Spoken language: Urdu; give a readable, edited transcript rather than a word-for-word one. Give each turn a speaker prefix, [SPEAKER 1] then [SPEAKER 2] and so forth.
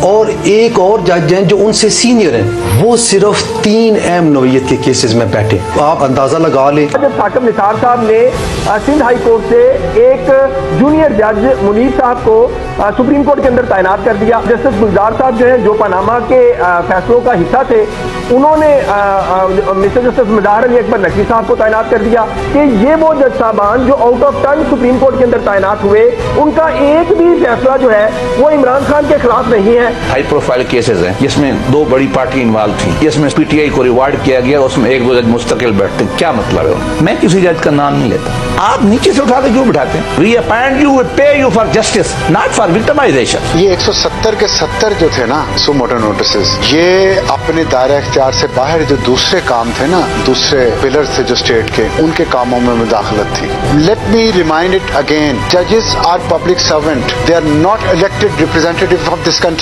[SPEAKER 1] اور ایک اور جج ہیں جو ان سے سینئر ہیں، وہ صرف 3 اہم نوعیت کے کیسز میں بیٹھے. آپ اندازہ لگا لیں.
[SPEAKER 2] جب ثاقب نثار صاحب نے سندھ ہائی کورٹ سے ایک جونیئر جج منیر صاحب کو سپریم کورٹ کے اندر تعینات کر دیا. جسٹس گلزار صاحب جو ہیں، جو پاناما کے فیصلوں کا حصہ تھے، انہوں نے مسٹر جسٹس مظاہر علی اکبر نقوی صاحب کو تعینات کر دیا کہ یہ وہ جج صاحبان جو out of turn supreme court کے اندر تعینات ہوئے، ان کا ایک بھی فیصلہ جو ہے وہ عمران خان کے خلاف نہیں ہے.
[SPEAKER 3] ہائی پروفائل کیسز ہیں جس میں 2 بڑی پارٹی انوالو تھی، جس میں پی ٹی آئی کو ریوارڈ کیا گیا، اس میں 1-2 جج مستقل بیٹھتے ہیں. کیا مطلب ہے؟ میں کسی جج کا نام نہیں لیتا. آپ نیچے سے اٹھا کے کیوں بٹھاتے ہیں؟ We appoint you, pay you for justice, not for victimization.
[SPEAKER 4] یہ 170 کے 70 جو تھے نا سو موٹر نوٹسز، یہ اپنے دائرہ اختیار سے باہر جو دوسرے کام تھے نا، دوسرے پلر تھے جو اسٹیٹ کے، ان کے کاموں میں مداخلت تھی. Let me remind it again, ججز are public servant, they are not elected representative of this